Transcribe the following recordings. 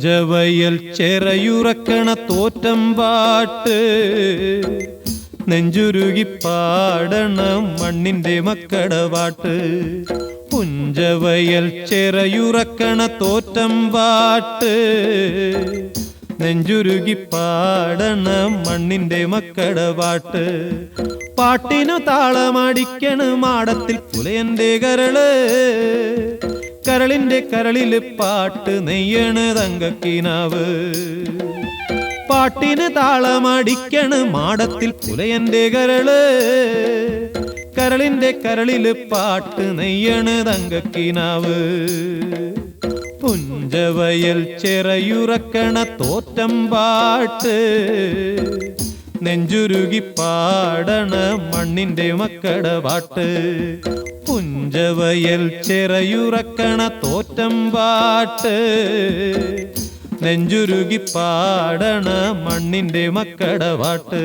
പുഞ്ചവയൽ ചെറയുറക്കണ തോറ്റം പാട്ട് നെഞ്ചുരുകി പാടണം മണ്ണിന്റെ മക്കട പാട്ട്. പുഞ്ചവയൽ ചെറയുറക്കണ തോറ്റം പാട്ട് നെഞ്ചുരുകി പാടണം മണ്ണിന്റെ മക്കട പാട്ട്. പാട്ടിനു താളമടിക്കണ് മാടത്തിൽ പുലയന്റെ കരള്, കരളിന്റെ കരളില് പാട്ട് നെയ്യണ് തങ്കക്കിനാവ്. പാട്ടിന് താളമടിക്കണ് മാടത്തിൽ പുലയന്റെ കരള്, കരളിന്റെ കരളില് പാട്ട് നെയ്യണ് തങ്കക്കിനാവ്. പുഞ്ചവയൽ ചെറയുറക്കണ തോറ്റം പാട്ട് നെഞ്ചുരുകി പാടണ മണ്ണിന്റെ മക്കട പാട്ട്. പുഞ്ചവയൽ ചെറയുറക്കണ തോറ്റം പാട്ട് നെഞ്ചുരുകി പാടണ മണ്ണിന്റെ മക്കട പാട്ട്.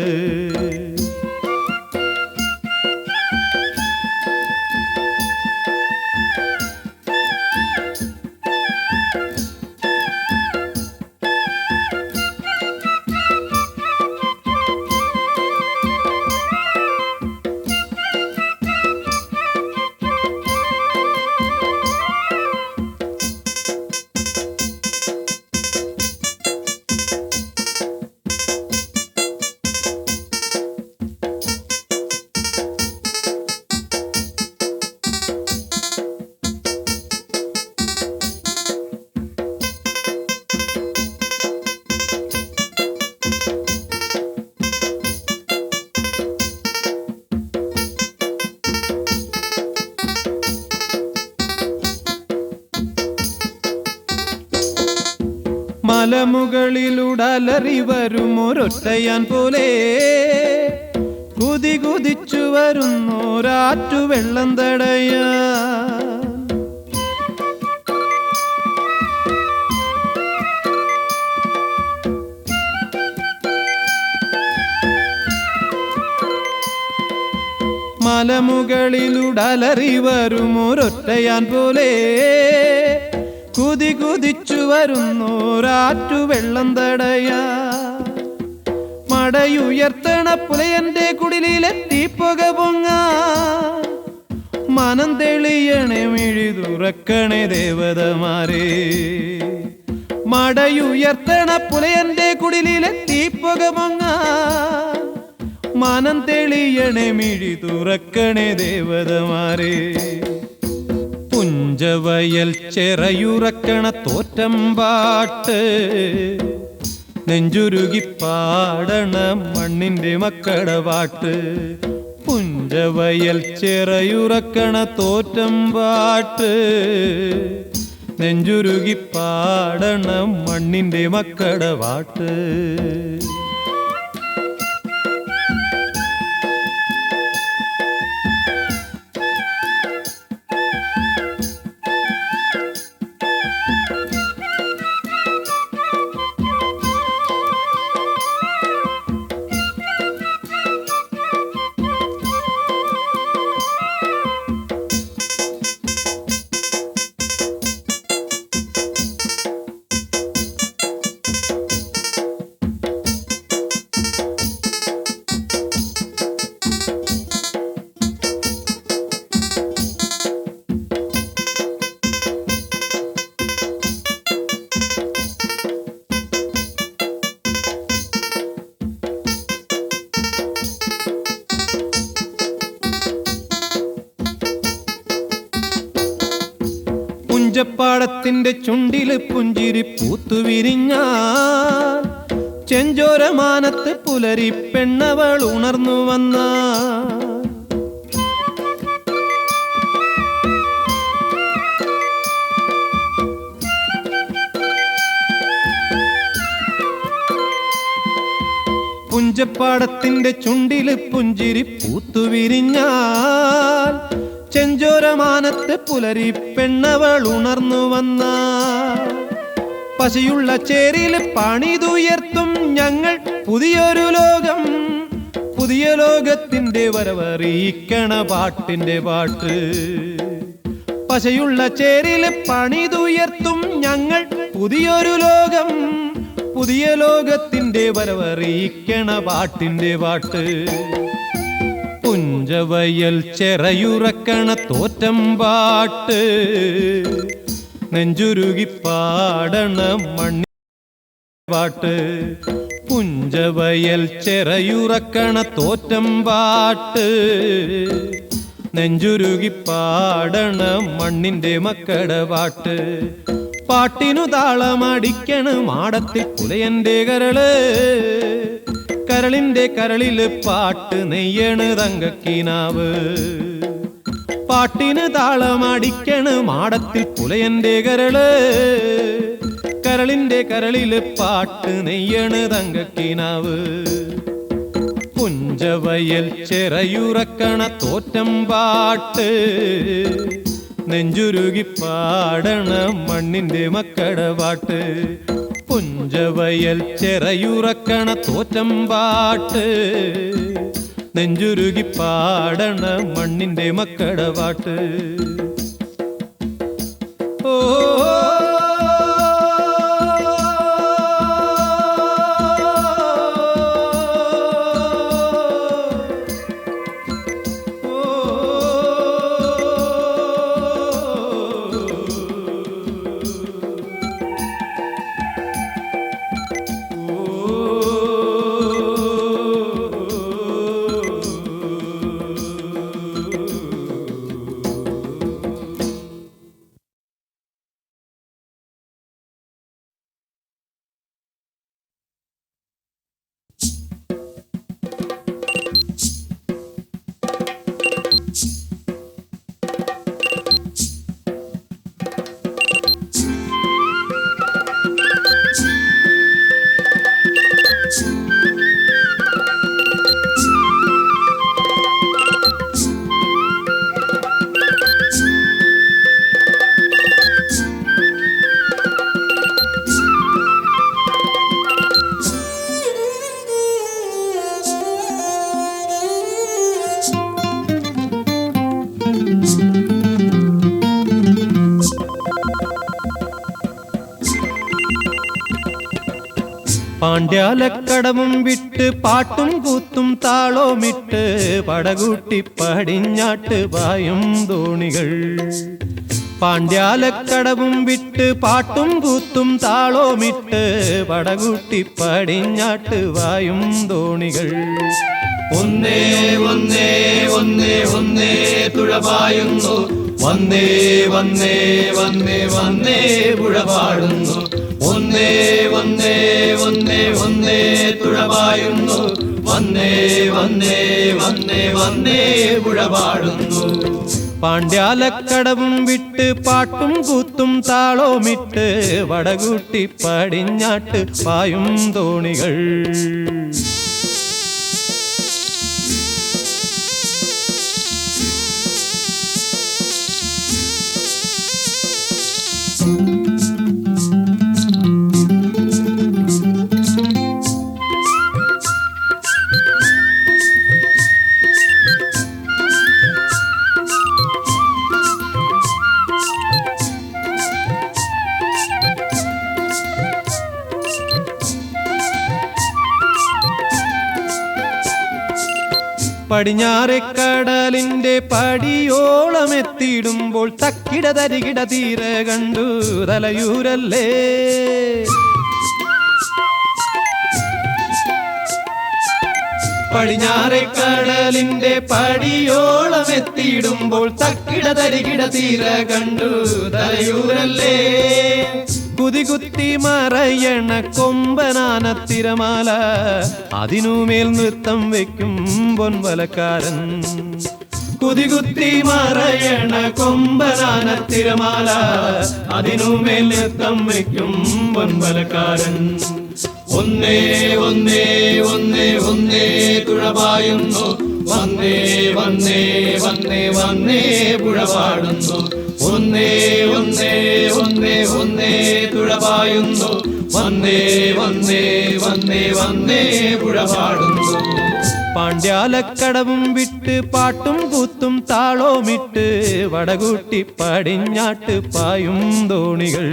മലമുകളിലുടലറി വരുമൊരൊറ്റയാൻ പോലെ കുതി കുതിച്ചു വരുന്നോരാറ്റു വെള്ളം തടയാ. മലമുകളിലുടലറി വരുമൊരൊറ്റയാൻ പോലെ കുതി കുതിച്ചു വരുന്നോരാറ്റു വെള്ളം തടയാ. മടയുയർത്തണ പുലയന്റെ കുടിലെത്തി പുക പൊങ്ങ, മനം തെളിയണേ മിഴി തുറക്കണേ ദേവതമാരെ. മടയുയർത്തണ പുലയന്റെ കുടിലെത്തി പുക പൊങ്ങ, മനം തെളിയണേ മിഴി തുറക്കണേ ദേവതമാരെ. പുഞ്ചവയൽ ചെറയുറക്കണ തോറ്റം പാട്ട് നെഞ്ചുരുകി പാടണ മണ്ണിന്റെ മക്കട പാട്ട്. പുഞ്ചവയൽ ചെറയുറക്കണ തോറ്റം പാട്ട് നെഞ്ചുരുകി പാടണ മണ്ണിന്റെ മക്കട പാട്ട്. പുഞ്ചപ്പാടത്തിന്റെ ചുണ്ടില് പുഞ്ചിരി പൂത്തുവിരിഞ്ഞാൽ ചെഞ്ചോരമാനത്ത് പുലരി പെണ്ണവൾ ഉണർന്നു വന്ന. പുഞ്ചപ്പാടത്തിന്റെ ചുണ്ടില് പുഞ്ചിരി പൂത്തുവിരിഞ്ഞാൽ ചെഞ്ചോരമാനത്ത് പുലരി പെണ്ണവൾ ഉണർന്നു വന്ന. പശയുള്ള ചേരില് പണിതുയർത്തും ഞങ്ങൾ പുതിയൊരു ലോകം, പുതിയ ലോകത്തിന്റെ വരവറിയിക്കണ പാട്ടിന്റെ പാട്ട്. പശയുള്ള ചേരില് പണിതുയർത്തും ഞങ്ങൾ പുതിയൊരു ലോകം, പുതിയ ലോകത്തിന്റെ വരവറിയിക്കണ പാട്ടിന്റെ പാട്ട്. പുഞ്ചവയൽ ചെറയുറക്കണ തോറ്റം പാട്ട്, നെഞ്ചുരുകി പാടണ മണ്ണി പാട്ട്. പുഞ്ചവയൽ ചെറയുറക്കണ തോറ്റം പാട്ട്, നെഞ്ചുരുകി പാടണ മണ്ണിന്റെ മക്കട പാട്ട്. പാട്ടിനു താളമടിക്കണ് മാടത്തിൽ പുലയന്റെ കരള്, കരളിന്റെ കരളില് പാട്ട് നെയ്യണ് തങ്കക്കിനാവ്. പാട്ടിന് താളമടിക്കണ് മാടത്തിൽ പുലയന്റെ കരള്, കരളിന്റെ കരളില് പാട്ട് നെയ്യണ് തങ്കക്കിനാവ്. പുഞ്ചവയൽ ചെറയുറക്കണ തോറ്റം പാട്ട്, നെഞ്ചുരുകി പാടണ മണ്ണിന്റെ മക്കട പാട്ട്. പുഞ്ചവയൽ ചെറയുറക്കണ തോറ്റം പാട്ട്, നെഞ്ചുരുകി പാടണ മണ്ണിന്റെ മക്കട പാട്ട്. ഓ പാണ്ഡ്യാലക്കടവും വിട്ട് പാട്ടും കൂത്തും താളോമിട്ട് പടകൂട്ടി പടിഞ്ഞാട്ട് പായും തോണികൾ. പാണ്ഡ്യാലക്കടവും വിട്ട് പാട്ടും കൂത്തും താളോമിട്ട് പടകൂട്ടി പടിഞ്ഞാട്ട് പായും തോണികൾ. ഒന്നേ ഒന്നേ ഒന്നേ ഒന്നേ തുഴപായുന്നു, വന്നേ വന്നേ വന്നേ വന്നേ പുഴപാടുന്നു. ഒന്നേ ഒന്നേ ഒന്നേ ഒന്നേ തുഴപായുന്നു, വന്നേ വന്നേ വന്നേ വന്നേ പുഴപാടുന്നു. പാണ്ഡ്യാലക്കടവും വിട്ട് പാട്ടും കൂത്തും താളോമിട്ട് വടകൂട്ടി പടിഞ്ഞാട്ട് പായും തോണികൾ. പടിഞ്ഞാറേക്കടലിന്റെ പടിയോളമെത്തിയിടുമ്പോൾ തക്കിട തരികിട തീര കണ്ടു തലയൂരല്ലേ. പടിഞ്ഞാറേക്കടലിന്റെ പടിയോളമെത്തിയിടുമ്പോൾ തക്കിട തരികിട തീര കണ്ടു തലയൂരല്ലേ. കുതികുത്തി മറയണ കൊമ്പനാന തിരമാല, അതിനുമേൽ നൃത്തം വയ്ക്കും പൊൻവലക്കാരൻ. കുതികുത്തി മറയണ കൊമ്പനാന തിരമാല, അതിനുമേൽ നൃത്തം വയ്ക്കും പൊൻവലക്കാരൻ. ഒന്നേ ഒന്നേ ഒന്നേ ഒന്നേ തുഴപായുന്നു, വന്നേ വന്നേ വന്നേ വന്നേ പുഴപാടുന്നു. ഒന്നേ ഒന്നേ ഒന്നേ ഒന്നേ തുഴപായുന്നു, വന്നേ വന്നേ വന്നേ വന്നേ പുഴപാടുന്നു. പാണ്ഡ്യാലക്കടവും വിട്ട് പാട്ടും കൂത്തും താളോമിട്ട് വടകൂട്ടി പടിഞ്ഞാട്ട് പായും തോണികൾ.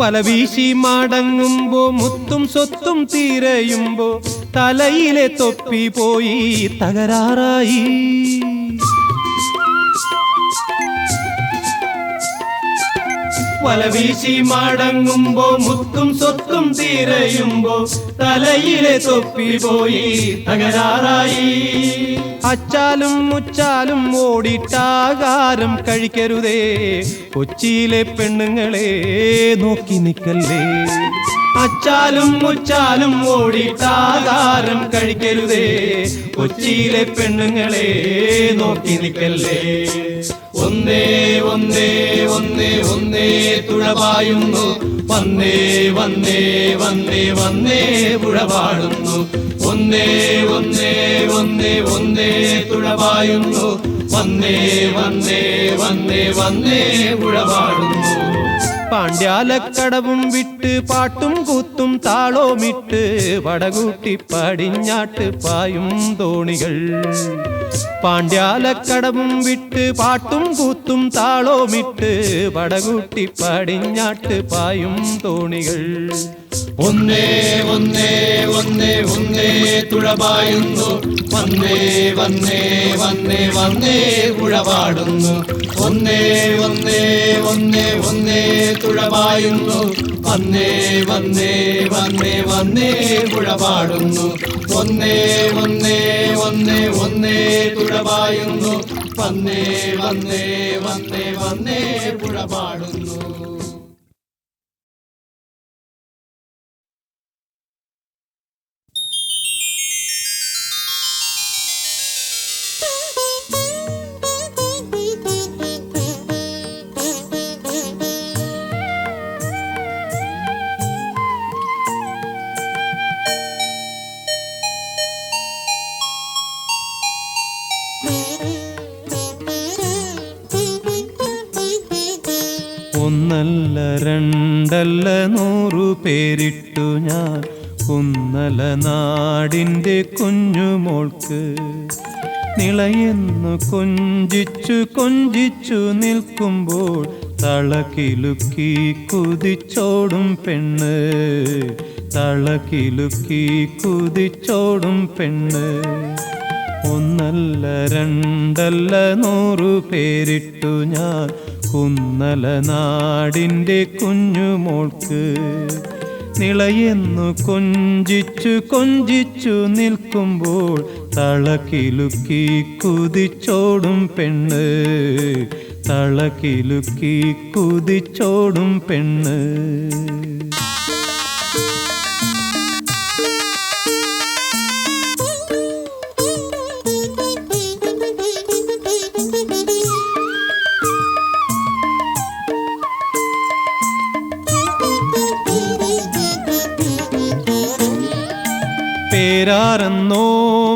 വലവീശി മടങ്ങുമ്പോ മുത്തും സ്വത്തും തീരയുമ്പോ തലയിലെ തൊപ്പി പോയി തകരാറായി. വലവീശി മടങ്ങുമ്പോ മുത്തും സ്വത്തും തീരയുമ്പോ തലയിലെ തൊപ്പി പോയി തകരാറായി. അച്ചാലും മുച്ചാലും ഓടിട്ടാകാരം കഴിക്കരുതേ, കൊച്ചിയിലെ പെണ്ണുങ്ങളെ നോക്കി നിക്കല്ലേ. അച്ചാലും മുച്ചാലും ഓടിട്ടാകാരം കഴിക്കരുതേ, കൊച്ചിയിലെ പെണ്ണുങ്ങളെ നോക്കി നിക്കല്ലേ. ഒന്നേ ഒന്നേ ഒന്നേ ഒന്നേ തുഴപായുന്നു, വന്നേ വന്നേ വന്നേ വന്നേ പുഴപാടുന്നു. ഒന്നേ ഒന്നേ ഒന്നേ ഒന്നേ തുഴപായുന്നു, വന്നേ വന്നേ വന്നേ വന്നേ പുഴപാടുന്നു. പാണ്ഡ്യാലക്കടവും വിട്ട് പാട്ടും കൂത്തും താളോമിട്ട് വടകൂട്ടി പടിഞ്ഞാട്ട് പായും തോണികൾ. പാണ്ഡ്യാലക്കടവും വിട്ട് പാട്ടും കൂത്തും താളോമിട്ട് വടകൂട്ടി പടിഞ്ഞാട്ട് പായും തോണികൾ. ഒന്നേ ഒന്നേ ഒന്നേ ഒന്നേ തുഴപായുന്നു, വന്നേ വന്നേ വന്നേ വന്നേ പുഴപാടുന്നു. ഒന്നേ ഒന്നേ ഒന്നേ ഒന്നേ തുഴപായുന്നു, വന്നേ വന്നേ വന്നേ വന്നേ പുഴപാടുന്നു. ഒന്നേ ഒന്നേ ഒന്നേ ഒന്നേ തുഴപായുന്നു, വന്നേ വന്നേ വന്നേ വന്നേ പുഴപാടുന്നു. ഒന്നല്ല രണ്ടല്ല 100 പേരിട്ടു ഞാൻ കുന്നല നാടിൻ്റെ കുഞ്ഞുമോൾക്ക്. നിളയെന്നു കൊഞ്ചിച്ചു കൊഞ്ചിച്ചു നിൽക്കുമ്പോൾ തളകിലുക്കി കുതിച്ചോടും പെണ്ണ്, തളകിലുക്കി കുതിച്ചോടും പെണ്ണ്. ഒന്നല്ല രണ്ടല്ല 100 പേരിട്ടു ഞാൻ കുന്നല നാടിൻ്റെ കുഞ്ഞുമോൾക്ക്. നിളയെന്നു കൊഞ്ചിച്ചു കൊഞ്ചിച്ചു നിൽക്കുമ്പോൾ തളകിലുക്കി കുതിച്ചോടും പെണ്ണ്, തളകിലുക്കി കുതിച്ചോടും പെണ്ണ്. പേരാരെന്നോ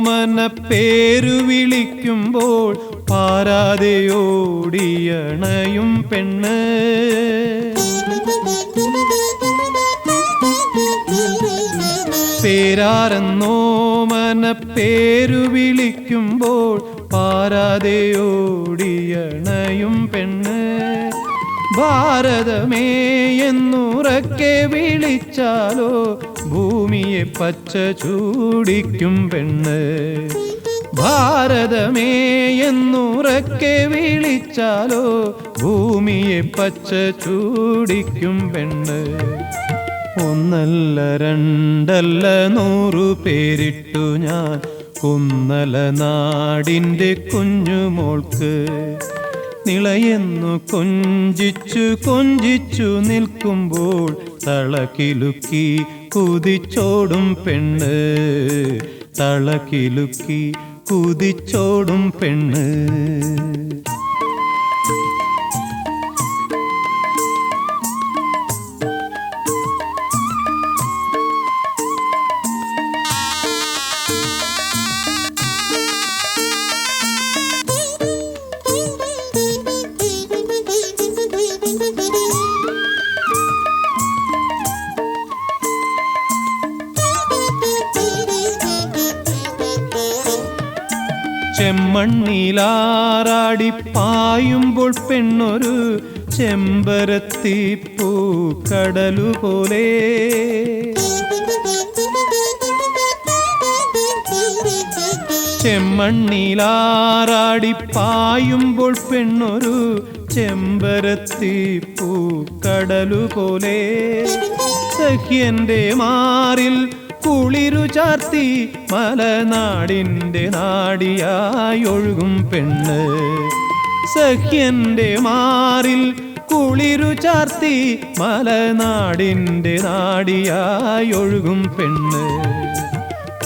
മനപ്പേരു വിളിക്കുമ്പോൾ പാരാതെയോടിയണയും പെണ്ണ്. പേരാരെന്നോ മനപ്പേരു വിളിക്കുമ്പോൾ പാരാതെയോടിയണയും പെണ്ണ്. ഭാരതമേ എന്നുറക്കെ വിളിച്ചാലോ ഭൂമിയെ പച്ച ചൂടിക്കും പെണ്ണ്. ഭാരതമേ എന്നുറക്കെ വിളിച്ചാലോ ഭൂമിയെ പച്ച ചൂടിക്കും പെണ്ണ്. ഒന്നല്ല രണ്ടല്ല 100 പേരിട്ടു ഞാൻ കുന്നല നാടിൻ്റെ കുഞ്ഞുമോൾക്ക്. നിളയെന്നു കൊഞ്ചിച്ചു കൊഞ്ചിച്ചു നിൽക്കുമ്പോൾ തളകിലുക്കി കുതിച്ചോടും പെണ്ണ്, തളകിലുക്കി കുതിച്ചോടും പെണ്ണ്. ചെമ്മണ്ണിലാറാടിപ്പായുമ്പോൾ പെണ്ണൊരു ചെമ്പരത്തിപ്പൂ കടലുപോലെ. ചെമ്മണ്ണിലാറാടിപ്പായുമ്പോൾ പെണ്ണൊരു ചെമ്പരത്തിപ്പൂ കടലുപോലെ. സഖ്യന്റെ മാറിൽ കുളിരു ചാർത്തി മലനാടിൻ്റെ നാടിയായൊഴുകും പെണ്ണ്. സഖ്യന്റെ മാറിൽ കുളിരു ചാർത്തി മലനാടിൻ്റെ നാടിയായൊഴുകും പെണ്ണ്.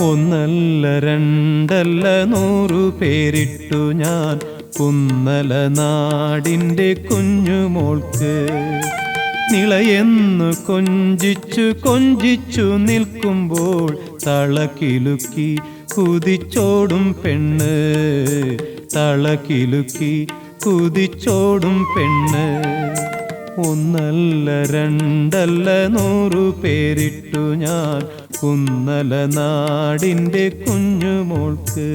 ഒന്നല്ല രണ്ടല്ല 100 പേരിട്ടു ഞാൻ കുന്നല നാടിൻ്റെ കുഞ്ഞുമോൾക്ക്. നിളയെന്നു കൊഞ്ചിച്ചു കൊഞ്ചിച്ചു നിൽക്കുമ്പോൾ തളകിലുക്കി കുതിച്ചോടും പെണ്ണ്, തളകിലുക്കി കുതിച്ചോടും പെണ്ണ്. ഒന്നല്ല രണ്ടല്ല 100 പേരിട്ടു ഞാൻ കുന്നല നാടിൻ്റെ കുഞ്ഞുമോൾക്ക്.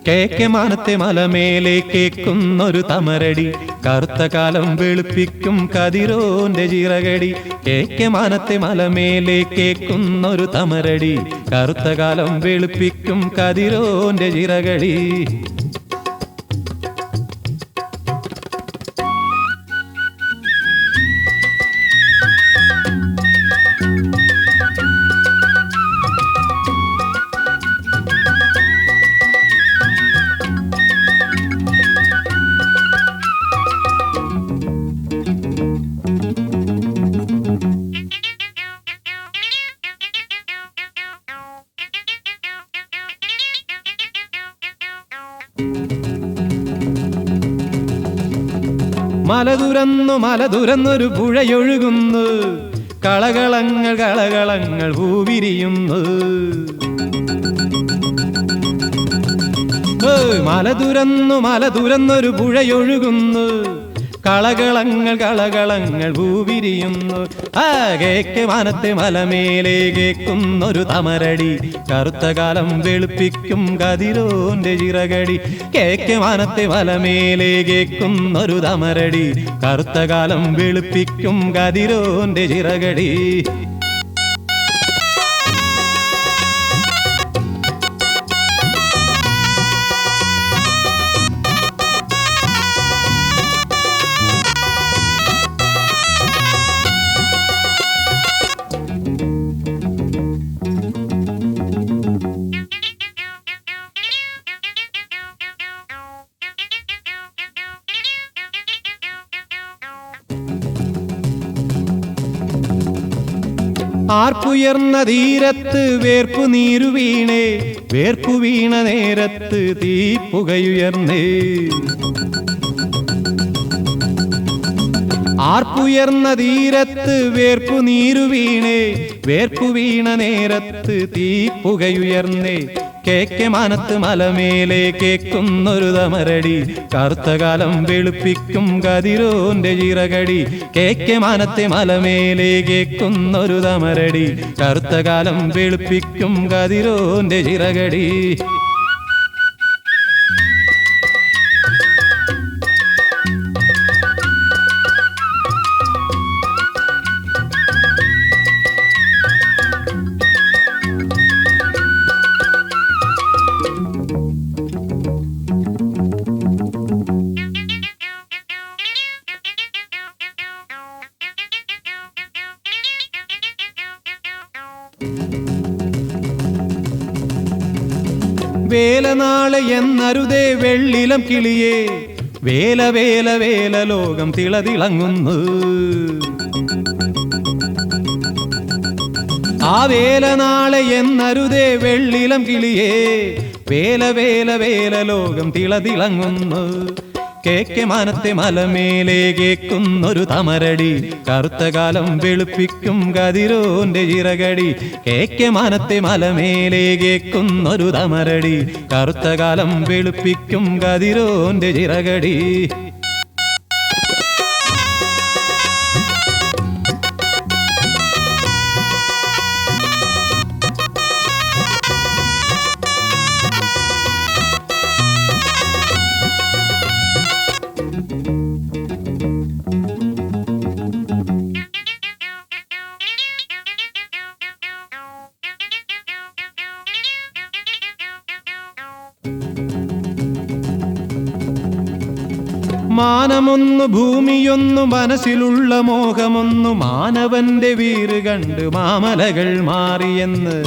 കേക്കെ മാനത്തെ മലമേലെ കേക്കുന്നൊരു തമരടി, കറുത്ത കാലം വെളുപ്പിക്കും കതിരോന്റെ ചിറകടി. കേക്കെ മാനത്തെ മലമേലെ കേക്കുന്നൊരു തമരടി, കറുത്ത കാലം വെളുപ്പിക്കും കതിരോന്റെ ചിറകടി. മലതുരന്നൊരു പുഴയൊഴുകുന്നു, കളകളങ്ങൾ പൂവിരിയുന്നു. മലതുരന്നൊരു പുഴയൊഴുകുന്നു, കളകളങ്ങൾ പൂവിരിയുന്നു. കേക്കെ മാനത്തെ മലമേലെ കേക്കുന്നൊരു തമരടി, കറുത്ത കാലം വെളുപ്പിക്കും കതിരോന്റെ ചിറകടി. കേക്കെ മാനത്തെ മലമേലെ കേക്കുന്നൊരു തമരടി, കറുത്ത കാലം വെളുപ്പിക്കും കതിരോന്റെ ചിറകടി. ആർപ്പുയർന്ന തീരത്ത് വേർപ്പു നീരു വീണേ, വേർപ്പു വീണ നേരത്ത് തീപ്പുകയുയർന്നേ. ആർപ്പുയർന്ന തീരത്ത് വേർപ്പു നീരു വീണേ, വേർപ്പു വീണ നേരത്ത് തീപ്പുകയുയർന്നേ. കേക്കെ മാനത്ത് മലമേലെ കേക്കുന്നൊരു തമരടി, കറുത്ത കാലം വെളുപ്പിക്കും കതിരോന്റെ ചിറകടി. കേക്കെ മാനത്തെ മലമേലെ കേക്കുന്നൊരു തമരടി, കറുത്ത കാലം വെളുപ്പിക്കും കതിരോന്റെ ചിറകടി. വേലനാളെ എന്നരുതേ വെള്ളിലം കിളിയേ, വേല വേല വേല ലോകം തിളതിളങ്ങുന്നു. ആ വേലനാളെ എന്നരുതേ വെള്ളിലം കിളിയേ, വേല വേല വേല ലോകം തിളതിളങ്ങുന്നു. കേക്കെ മാനത്തെ മലമേലെ കേക്കുന്നൊരു തമരടി, കറുത്ത കാലം വെളുപ്പിക്കും കതിരോന്റെ ചിറകടി. കേക്കെ മാനത്തെ മലമേലെ കേക്കുന്നൊരു തമരടി, കറുത്ത കാലം വെളുപ്പിക്കും കതിരോന്റെ ചിറകടി. മാനമൊന്നു ഭൂമിയൊന്നു മനസ്സിലുള്ള മോഹമൊന്നു, മാനവന്റെ വീറ് കണ്ട് മാമലകൾ മാറിയെന്ന്.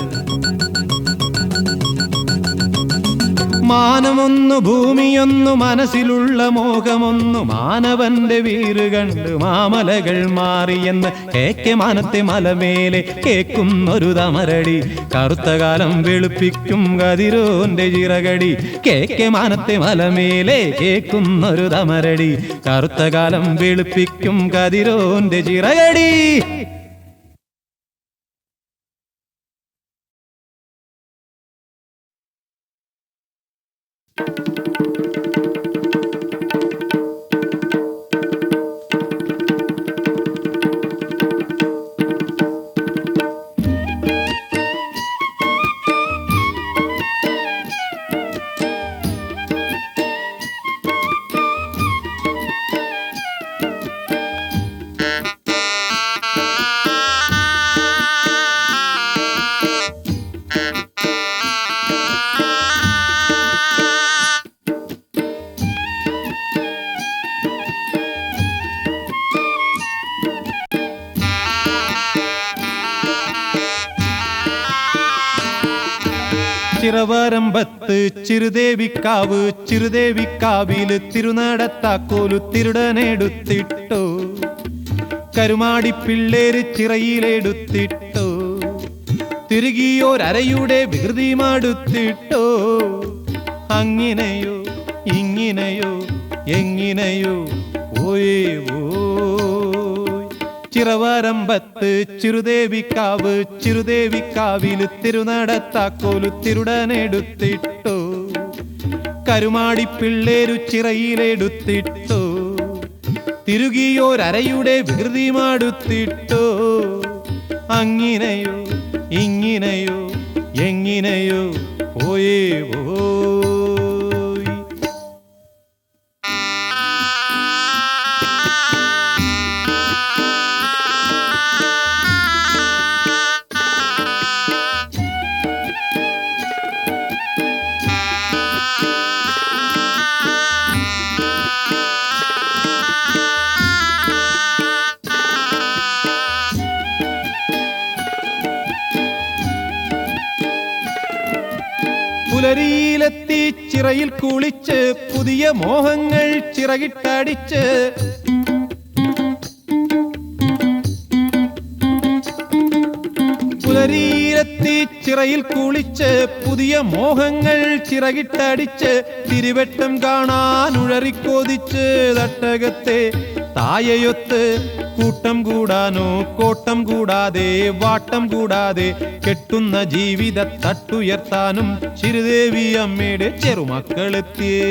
മാനമൊന്നു ഭൂമിയൊന്നു മനസ്സിലുള്ള മോഹമൊന്നു, മാനവന്റെ വീറ് കണ്ട് മാമലകൾ മാറിയെന്ന്. കേക്കെ മാനത്തെ മലമേലെ കേക്കുന്നൊരു തമരടി, കറുത്ത കാലം വെളുപ്പിക്കും കതിരോന്റെ ചിറകടി. കേക്കെ മാനത്തെ മലമേലെ കേക്കുന്നൊരു തമരടി, കറുത്ത കാലം വെളുപ്പിക്കും കതിരോന്റെ ചിറകടി. ചിറവരമ്പത്ത് ചിറുദേവിക്കാവ്, ചിറുദേവിക്കാവില് തിരുനടത്താക്കോലു തിരുടനെടുത്തിട്ടോ. കരുമാടിപ്പിള്ളേര് ചിറയിലെടുത്തിട്ടോ. തിരുകിയോരരയുടെ വികൃതി മടുത്തിട്ടോ. അങ്ങിനെയോ ഇങ്ങിനെയോ എങ്ങിനെയോ ഓയേ ഓയ്. ചിറവരമ്പത്ത് ചിറുദേവിക്കാവ്, ചിറുദേവിക്കാവില് തിരുനടത്താക്കോലു തിരുടനെടുത്തിട്ടോ. കരുമാടിപ്പിള്ളേരു ചിറയിലെടുത്തിട്ടോ. തിരുകിയോരരയുടെ വികൃതി മടുത്തിട്ടോ. അങ്ങിനെയോ ഇങ്ങിനെയോ എങ്ങിനെയോ ഓയേ ഓയ്. പുലരിയിലെത്തി ചിറയിൽ കുളിച്ച് പുതിയ മോഹങ്ങൾ ചിറകിട്ടടിച്ച്. പുലരിയിലെത്തി ചിറയിൽ കുളിച്ച് പുതിയ മോഹങ്ങൾ ചിറകിട്ടടിച്ച്. തിരുവെട്ടം കാണാൻ ഉഴറിക്കോതിച്ച് തട്ടകത്തെ തായയൊത്ത്. കൂട്ടം കൂടാനോ കോട്ടം കൂടാതെ വാട്ടം കൂടാതെ കെട്ടുന്ന ജീവിത തട്ടുയർത്താനും ശ്രീദേവി അമ്മയുടെ ചെറുമക്കളെത്തിയേ.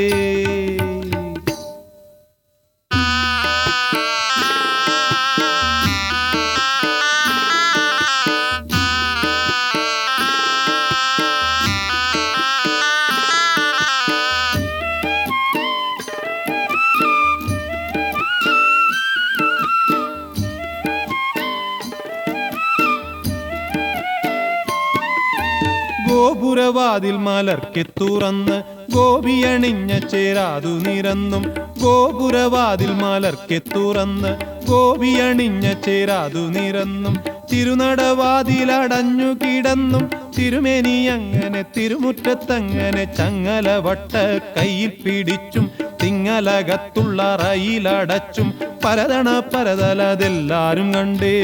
ഗോപുരവാതിൽ മലർക്കെ തുറന്ന് ഗോപിയണിഞ്ഞ ചേരാതു നിരന്നും ഗോപുരവാതിൽ മലർക്കെ തുറന്ന് ഗോപിയണിഞ്ഞ ചേരാതു നിരന്നും തിരുനടവാതിലടഞ്ഞു കിടന്നും തിരുമേനി അങ്ങനെ തിരുമുറ്റത്തങ്ങനെ ചങ്ങലവട്ട കയ്യിൽ പിടിച്ചും തിങ്ങലകത്തുള്ള റയിലടച്ചും പരതണ പരതലതെല്ലാരും കണ്ടേ.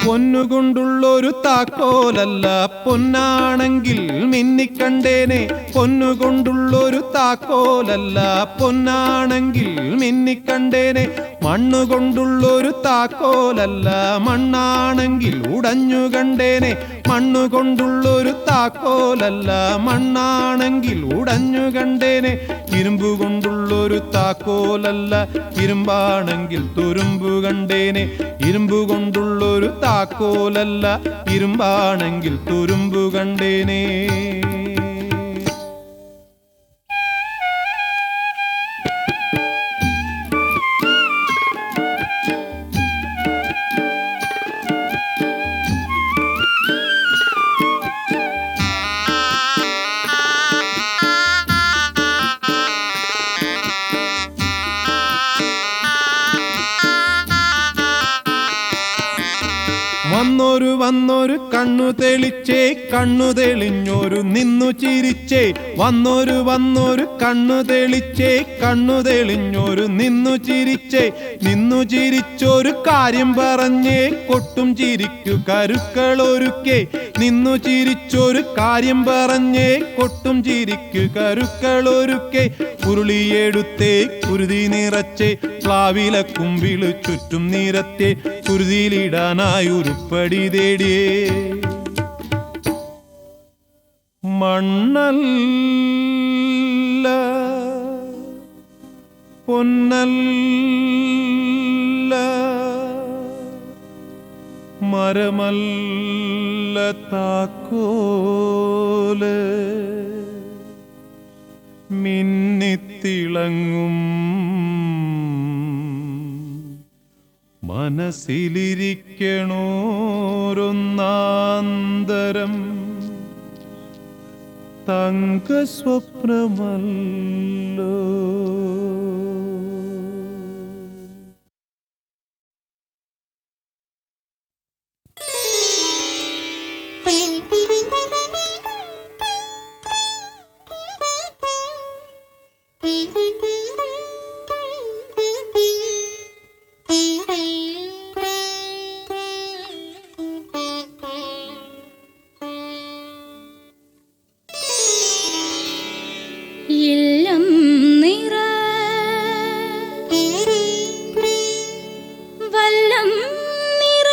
പൊന്നുകൊണ്ടുള്ളൊരു താക്കോലല്ല പൊന്നാണെങ്കിൽ മിന്നിക്കണ്ടേനെ. പൊന്നുകൊണ്ടുള്ളൊരു താക്കോലല്ല പൊന്നാണെങ്കിൽ മിന്നിക്കണ്ടേനെ. മണ്ണുകൊണ്ടുള്ളൊരു താക്കോലല്ല മണ്ണാണെങ്കിൽ ഉടഞ്ഞു കണ്ടേനെ. മണ്ണുകൊണ്ടുള്ളൊരു താക്കോലല്ല മണ്ണാണെങ്കിൽ ഉടഞ്ഞു കണ്ടേനെ. ഇരുമ്പു കൊണ്ടുള്ളൊരു താക്കോലല്ല ഇരുമ്പാണെങ്കിൽ തുരുമ്പു കണ്ടേനെ. ഇരുമ്പു കൊണ്ടുള്ളൊരു താക്കോലല്ല ഇരുമ്പാണെങ്കിൽ തുരുമ്പു കണ്ടേനെ. വന്നൊരു കണ്ണു തെളിച്ചേ കണ്ണു തെളിഞ്ഞൊരു നിന്നു ചിരിച്ചേ. വന്നൊരു കണ്ണു തെളിച്ചേ കണ്ണു തെളിഞ്ഞൊരു നിന്നു ചിരിച്ചേ. നിന്നു ചിരിച്ചൊരു കാര്യം പറഞ്ഞേ കൊട്ടും ചിരിക്കു കരുക്കളൊരുക്കേ. നിന്നു ചിരിച്ചൊരു കാര്യം പറഞ്ഞേ കൊട്ടും ചിരിക്കു കരുക്കളൊരുക്കേ. ഉരുളിയെടുത്തേ കുരുതി നിറച്ചേ പ്ലാവില കുമ്പിളു ചുറ്റും നിരത്തേ. കുരുതിയിലിടാനായി ഉരുപ്പടി തേടിയേ. മണ്ണല്ല പൊന്നല്ല മരമല്ല താക്കോല് മിന്നിത്തിളങ്ങും മനസ്സിലിരിക്കണോരൊന്നാന്തരം തങ്കസ്വപ്നമല്ലോ. ഇല്ലം നിറ വല്ലം നിറ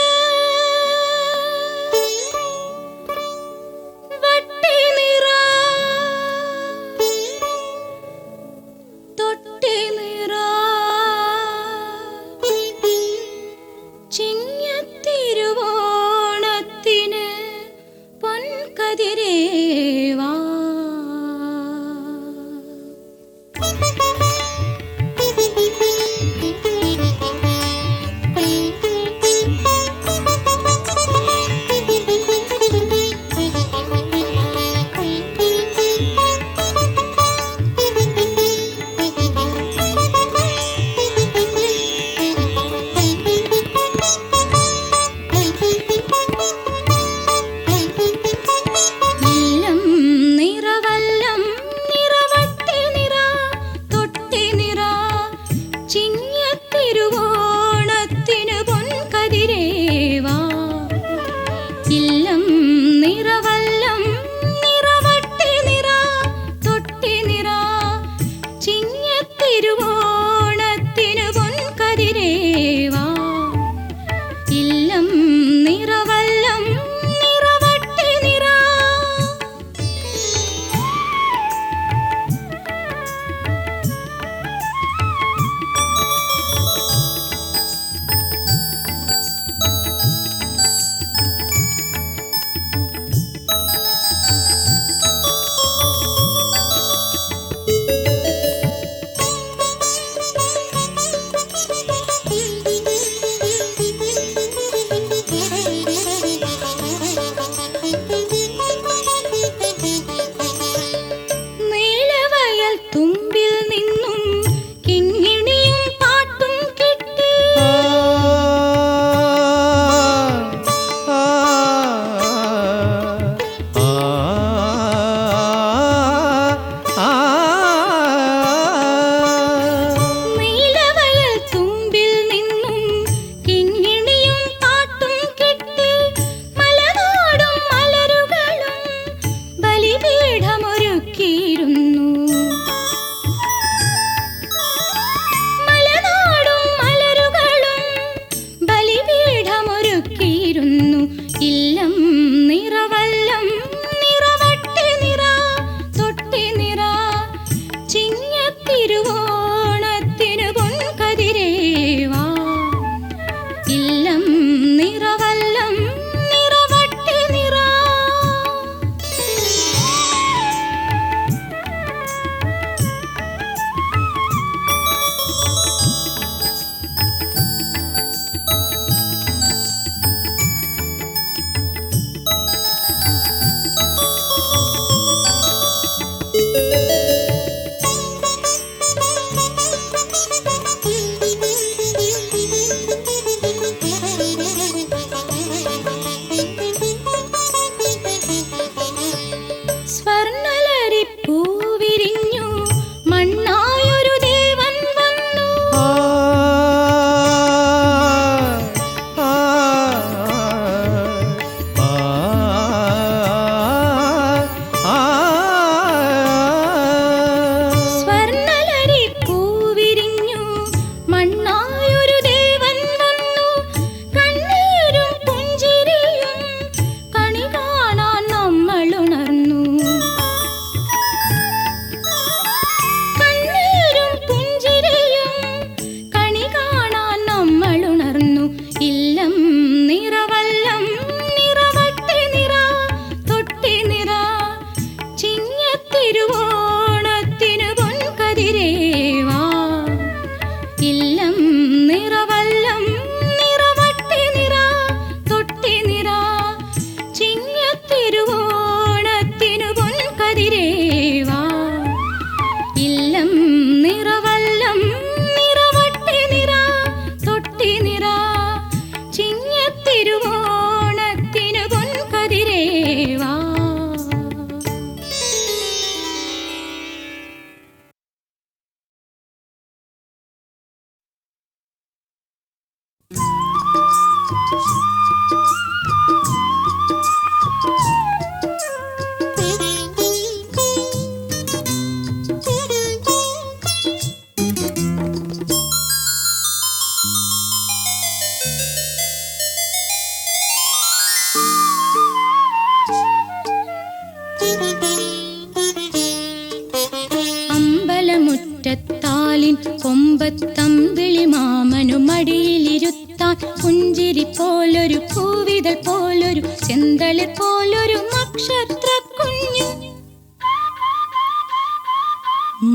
പുഞ്ചിരി പോലൊരു പൂവിതൾ പോലൊരു ചെന്തളിർ പോലൊരു നക്ഷത്രക്കുഞ്ഞ്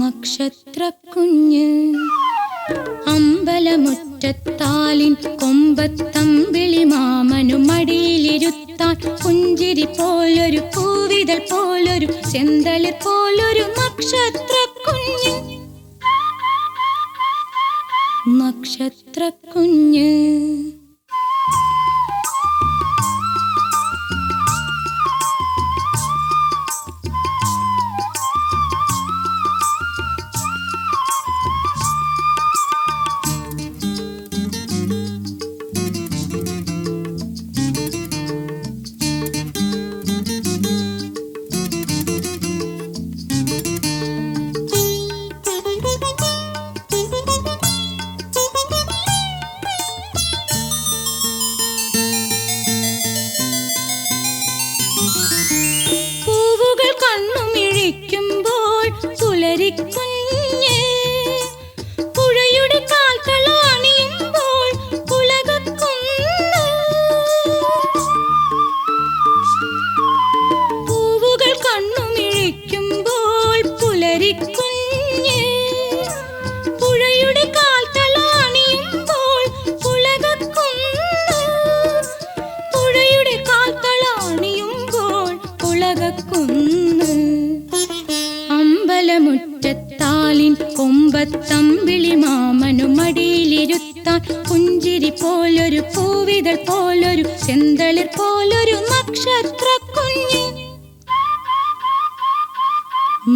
നക്ഷത്രക്കുഞ്ഞ് അമ്പലമുറ്റത്താലിൻ കൊമ്പത്തമ്പിളി മാമനു മടിയിലിരുത്താൻ പുഞ്ചിരി പോലൊരു പൂവിതൾ പോലൊരു ചെന്തളിർ പോലൊരു നക്ഷത്രക്കുഞ്ഞ് നക്ഷത്രക്കുഞ്ഞ് പുലരിക്കുഞ്ഞ് പുഴയുടെ കാൽത്തളാണിയുമ്പോൾ പുളകക്കുന്ന് പൂവുകൾ കണ്ണുമിഴിക്കുമ്പോൾ പുലരിക്കുഞ്ഞ് പുഴയുടെ കാൽത്തളാണിയുമ്പോൾ പുളകക്കുന്ന് പുഴയുടെ കാൽത്തളാണിയുമ്പോൾ പുളകക്കുന്ന് അമ്പലമുറ്റത്താലിൻ കൊമ്പത്തമ്പിളി മാമനു മടിയിലിരുത്താൻ പുഞ്ചിരി പോലൊരു പൂവിതൾ പോലൊരു ചെന്തളിർ പോലൊരു നക്ഷത്രക്കുഞ്ഞ്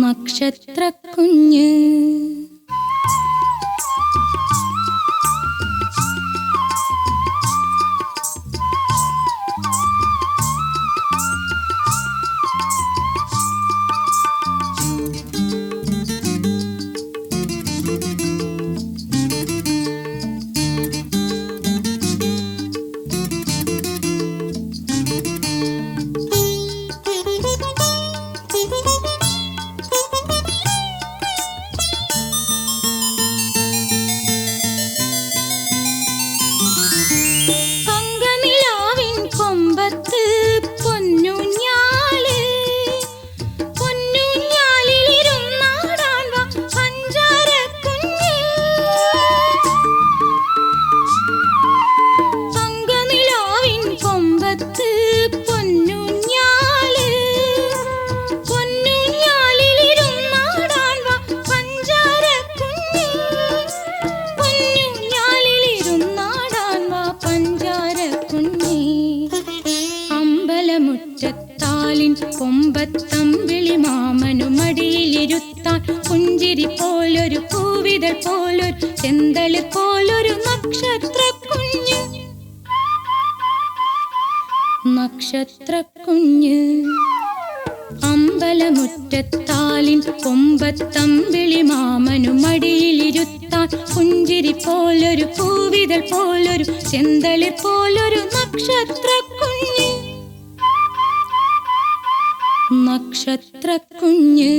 നക്ഷത്രക്കുഞ്ഞ് കൊമ്പത്തമ്പിളി മാമനു മടിയിലിരുത്താൻ പുഞ്ചിരി പോലൊരു പൂവിതൾ പോലൊരു ചെന്തളിർ പോലൊരു നക്ഷത്രക്കുഞ്ഞ് നക്ഷത്രക്കുഞ്ഞ് അമ്പലമുറ്റത്താലിൻ കൊമ്പത്തമ്പിളി മാമനു മടിയിലിരുത്താൻ പുഞ്ചിരി പോലൊരു പൂവിതൾ പോലൊരു ചെന്തളിർ പോലൊരു നക്ഷത്രക്കുഞ്ഞ് നക്ഷത്രക്കുഞ്ഞ്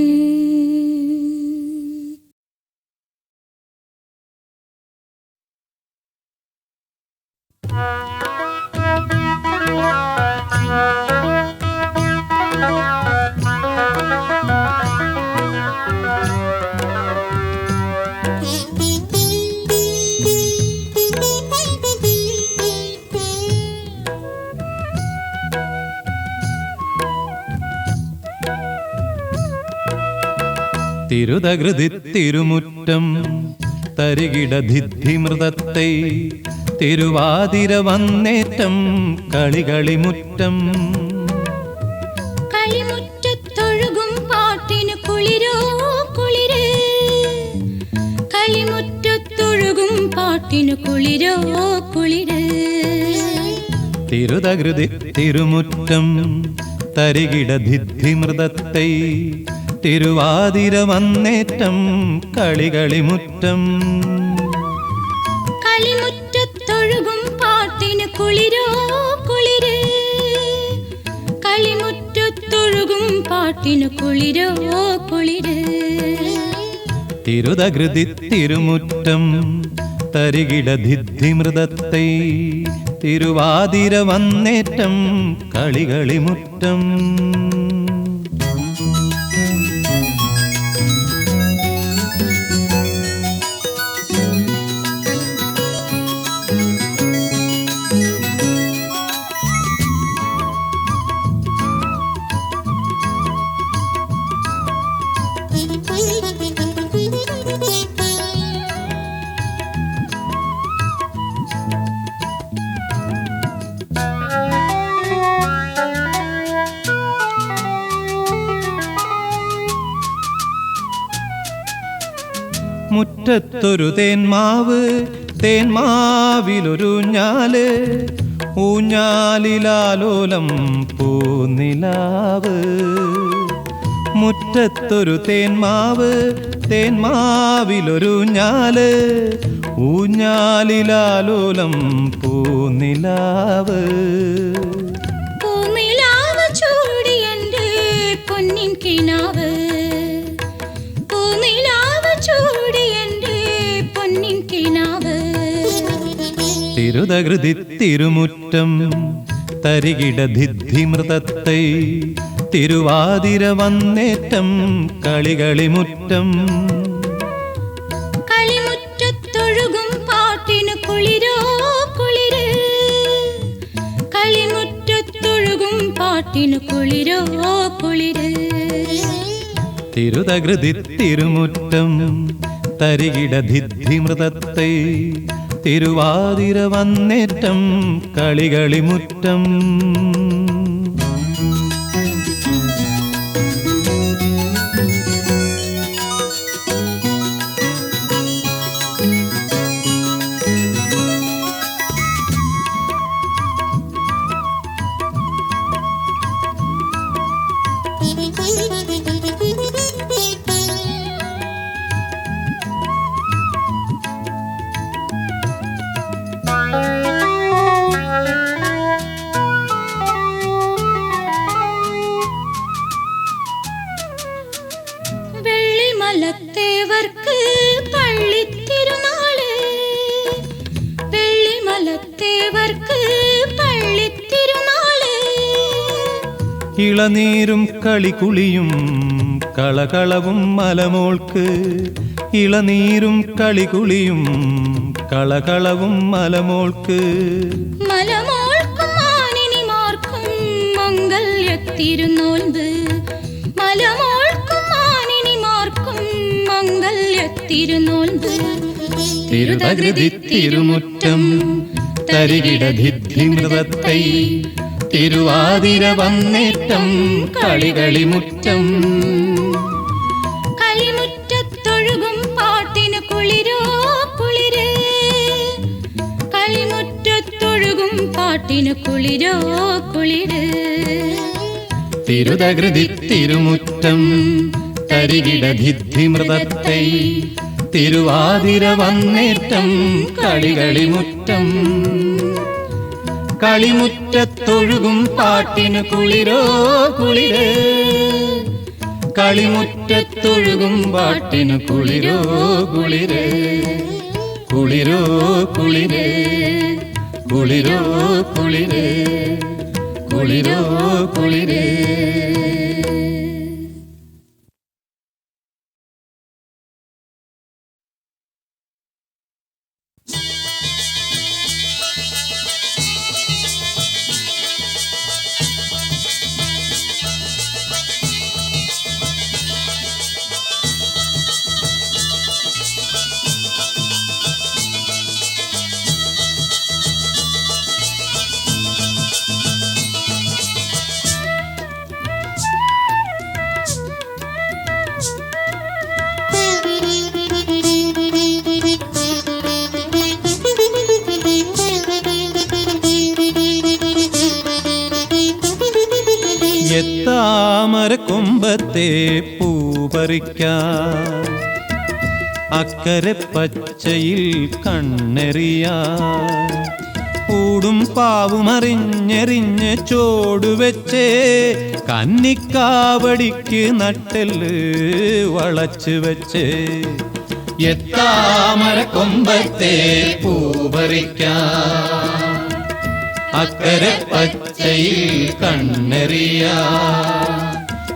തിരുതകൃതി തിരുമുറ്റം തരികിടധിമൃതത്തെ തിരുവാതിര വന്നേറ്റം കളികളിമുറ്റം കളിമുറ്റത്തൊഴുകും പാട്ടിനു കുളിരോ കുളിര് കളിമുറ്റത്തൊഴുകും പാട്ടിനു കുളിരോ കുളിര് തിരുതകൃതി തിരുമുറ്റം തരികിടധിമൃതത്തെ തിരുവാതിര വന്നേറ്റം കളികളിമുറ്റം കളിമുറ്റത്തൊഴുകും പാട്ടിനു കുളിരോ കുളിര് കളിമുറ്റത്തൊഴുകും പാട്ടിനു കുളിരോ കുളിര് തിരുതകൃതി തിരുമുറ്റം തരികിട ധിദ്ധിമൃതത്തെ തിരുവാതിര വന്നേറ്റം കളികളിമുറ്റം മുറ്റത്തൊരു തേന്മാവ് തേന്മാവിലൊരു ഞാല് ഊഞ്ഞാലിലാലോലം പൂനിലാവ് മുറ്റത്തൊരു തേന്മാവ് തേന്മാവിലൊരു ഞാല് ഊഞ്ഞാലിലാലോലം പൂനിലാവ് പൂനിലാവ് ചൂടി എൻ്റെ പൊന്നിൻ കിനാവ് പൂനിലാവ് ചൂടി എൻ്റെ പൊന്നിൻ കിനാവ് തിരുതകൃതി തിരുമുറ്റം തരികിട ധിദ്ധിമൃതത്തെ തിരുവാതിര വന്നേറ്റം കളികളിമുറ്റം കളിമുറ്റത്തൊഴുകും പാട്ടിന് കുളിരോ കുളിര് കളിമുറ്റത്തൊഴുകും പാട്ടിന് കുളിരോ കുളിര് തിരുതകൃതി തിരുമുറ്റം തരികിട ധിദ്ധിമൃതത്തെ തിരുവാതിര വന്നേറ്റം കളികളിമുറ്റം വെള്ളിമലത്തേവർക്ക് പള്ളിത്തിരുനാള് വെള്ളിമലത്തേവർക്ക് പള്ളിത്തിരുനാള് ഇളനീരും കളികുളിയും കളകളവും മലമോൾക്ക് ഇളനീരും കളികുളിയും കളകളവും മലമോൾക്ക് മലമോൾക്കും മാനിനിമാർക്കും മംഗല്യത്തിരുനോൻപ് മലമോൾക്കും മാനിനിമാർക്കും മംഗല്യത്തിരുനോൻപ് തിരുതകൃതി തിരുമുറ്റം തരികിട ധിദ്ധിമൃതത്തെ തിരുവാതിര വന്നേറ്റം കളികളിമുറ്റം കളിമുറ്റത്തൊഴുകും പാട്ടിന് കുളിരോ കുളിര് കളിമുറ്റത്തൊഴുകും പാട്ടിന് കുളിരോ കുളിര് തിരുതകൃതി തിരുമുറ്റം തരികിട ധിദ്ധിമൃതത്തെ തിരുവാതിര വന്നേറ്റം കളികളിമുറ്റം കളിമുറ്റത്തൊഴുകും പാട്ടിന് കുളിരോ കുളിര് കളിമുറ്റത്തൊഴുകും പാട്ടിന് കുളിരോ കുളിര് കുളിരോ കുളിര് കുളിരോ കുളിര് കുളിരോ കുളിര് താമരക്കൊമ്പത്തെ പൂ പറിക്കാൻ അക്കരെ പച്ചയിൽ കണ്ണെറിയാൻ പൂടും പാവും അറിഞ്ഞെറിഞ്ഞ് ചോടുവെച്ചേ കന്നിക്കാവടിക്ക് നട്ടെല്ല് വളച്ചു വെച്ചേ എത്താമര കൊമ്പത്തെ പൂപറിക്കാം അക്കരെ പച്ചയിൽ കണ്ണെറിയാം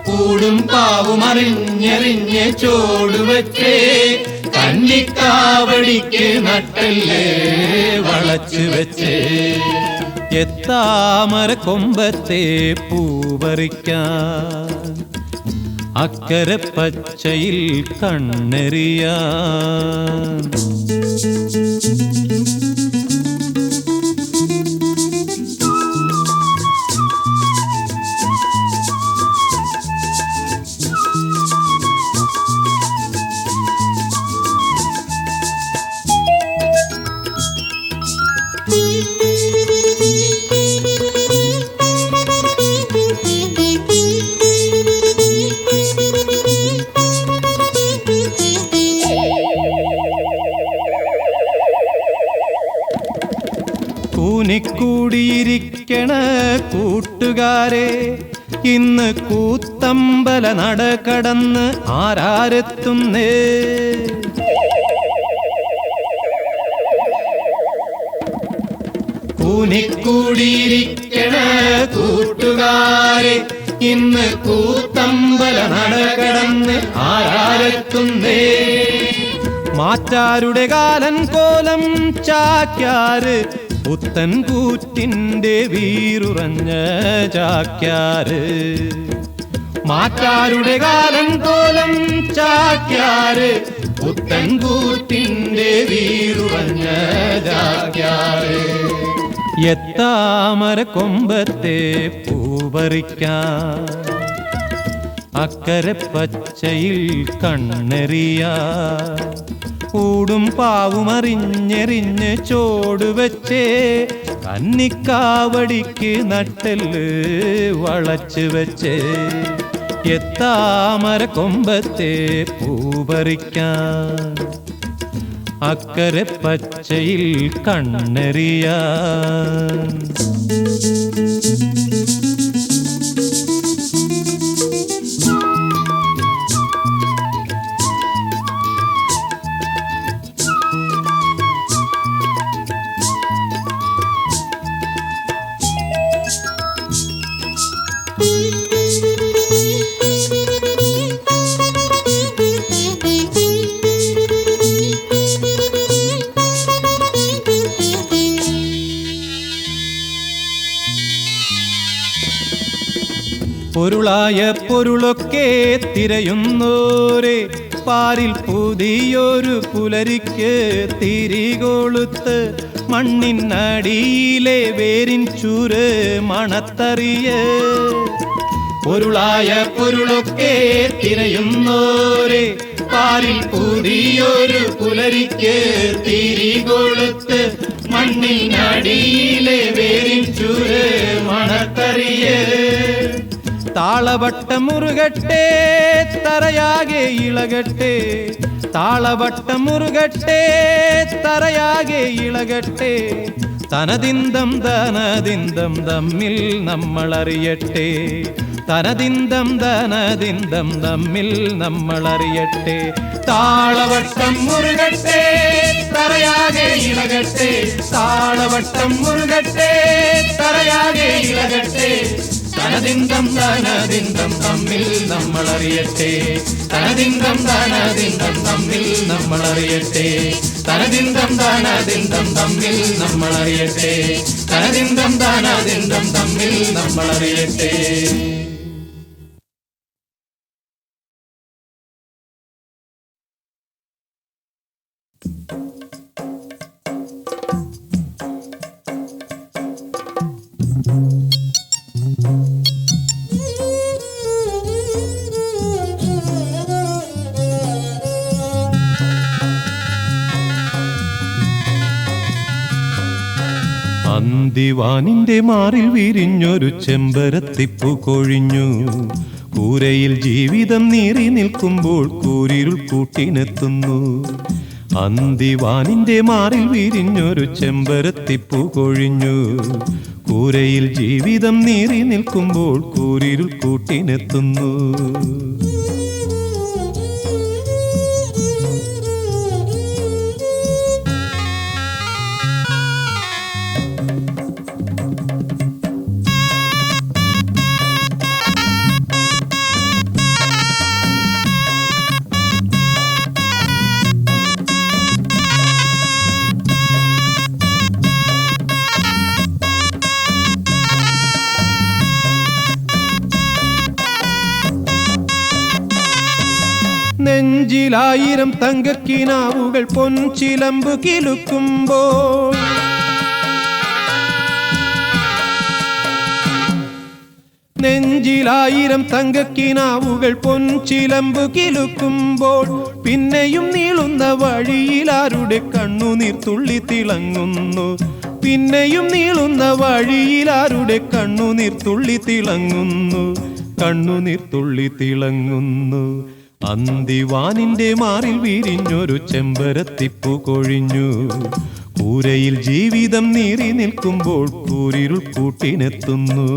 കൂടും പാവും അറിഞ്ഞെറിഞ്ഞ് ചോടുവച്ചേ കന്നിക്കാവടിക്ക് നട്ടല്ലേ വളച്ചു വെച്ചേ എത്താമര കൊമ്പത്തെ പൂപറിക്കാൻ അക്കരെ പച്ചയിൽ കണ്ണെറിയാൻ കൂനിക്കൂടിയിരിക്കണ കൂട്ടുകാരെ ഇന്ന് കൂത്തമ്പല നട കടന്ന് ആരാരെത്തുന്നേ കൂനിക്കൂടിയിരിക്കണ കൂട്ടുകാരെ ഇന്ന് കൂത്തമ്പല നട കടന്ന് ആരാരെത്തുന്നേ മാറ്റാരുടെ കാലൻ കോലം ചാക്യാര് പുത്തൻ കൂറ്റിന്റെ വീറുറഞ്ഞ ചാക്യാര് മാറ്റാരുടെ കാലൻ കോലം ചാക്യാര് പുത്തൻ കൂറ്റിന്റെ വീറുറഞ്ഞ ചാക്യാര് എത്താമര കൊമ്പത്തെ പൂപറിക്കാൻ അക്കരെ പച്ചയിൽ കണ്ണെറിയാൻ കൂടും പാവും അറിഞ്ഞെറിഞ്ഞ് ചോടുവച്ചേ കന്നിക്കാവടിക്ക് നട്ടെല്ല് വളച്ചു വെച്ചേ എത്താമര കൊമ്പത്തെ പൂപറിക്കാൻ അക്കരെ പച്ചയിൽ കണ്ണെറിയാൻ പൊരുളായ പൊരുളൊക്കെ തിരയുന്നോരെ പാരിൽ പുതിയൊരു പുലരിക്ക് തിരികൊളുത്ത് മണ്ണിനടിയിലെ വേരിൻ ചൂര് മണത്തറിയ പൊരുളായ പൊരുളൊക്കെ തിരയുന്നോരെ പാരിൽ പുതിയൊരു പുലരിക്ക് തിരികൊളുത്ത് മണ്ണിനടിയിലെ വേരിൻ ചൂര് മണത്തറിയ താളവട്ടം മുറുകട്ടെ തറയാകെ ഇളകട്ടെ താളവട്ടം മുറുകട്ടെ തറയാകെ ഇളകട്ടെ തനദിന്തം തനദിന്തം തമ്മിൽ നമ്മളറിയട്ടെ തനദിന്തം തനദിന്തം തമ്മിൽ നമ്മളറിയട്ടെ താളവട്ടം മുറുകട്ടെ തറയാകെ ഇളകട്ടെ താളവട്ടം മുറുകട്ടെ തറയാകെ ഇളകട്ടെ തനദിന്തം തനദിന്തം തമ്മിൽ നമ്മളറിയട്ടെ തനദിന്തം തനദിന്തം തമ്മിൽ നമ്മളറിയട്ടെ തനദിന്തം തനദിന്തം തമ്മിൽ നമ്മളറിയട്ടെ തനദിന്തം തനദിന്തം തമ്മിൽ നമ്മളറിയട്ടെ. അന്തിവാനിന്റെ മാറിൽ വിരിഞ്ഞൊരു ചെമ്പരത്തിപ്പൂ കൊഴിഞ്ഞു കൂരയിൽ ജീവിതം നീറി നിൽക്കുമ്പോൾ കൂരിരുൾ കൂട്ടിനെത്തുന്നു. അന്തിവാനിന്റെ മാറിൽ വിരിഞ്ഞൊരു ചെമ്പരത്തിപ്പൂ കൊഴിഞ്ഞു കൂരയിൽ ജീവിതം നീറി നിൽക്കുമ്പോൾ കൂരിരുൾ കൂട്ടിനെത്തുന്നു. നെഞ്ചിലായിരം തങ്കക്കിനാവുകൾ പൊൻചിലമ്പ് കിലുക്കുമ്പോൾ നെഞ്ചിലായിരം തങ്കക്കിനാവുകൾ പൊൻചിലമ്പ് കിലുക്കുമ്പോൾ പിന്നെയും നീളുന്ന വഴിയിലാരുടെ കണ്ണുനീർ തുള്ളി തിളങ്ങുന്നു. പിന്നെയും നീളുന്ന വഴിയിലാരുടെ കണ്ണുനീർ തുള്ളി തിളങ്ങുന്നു. കണ്ണുനീർ തുള്ളി തിളങ്ങുന്നു. അന്തിവാനിന്റെ മാറിൽ വിരിഞ്ഞൊരു ചെമ്പരത്തിപ്പൂ കൊഴിഞ്ഞു. കൂരയിൽ ജീവിതം നീറി നിൽക്കുമ്പോൾ കൂരിരുൾ കൂട്ടിനെത്തുന്നു.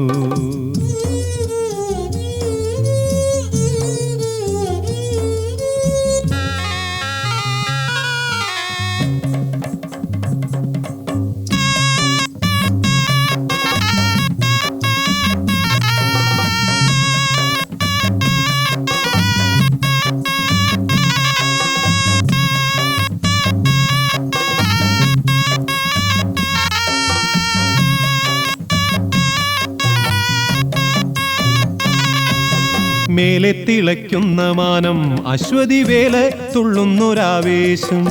മേലെ തിളയ്ക്കുന്ന മാനം അശ്വതി വേല തുള്ളുന്നൊരാവേശം.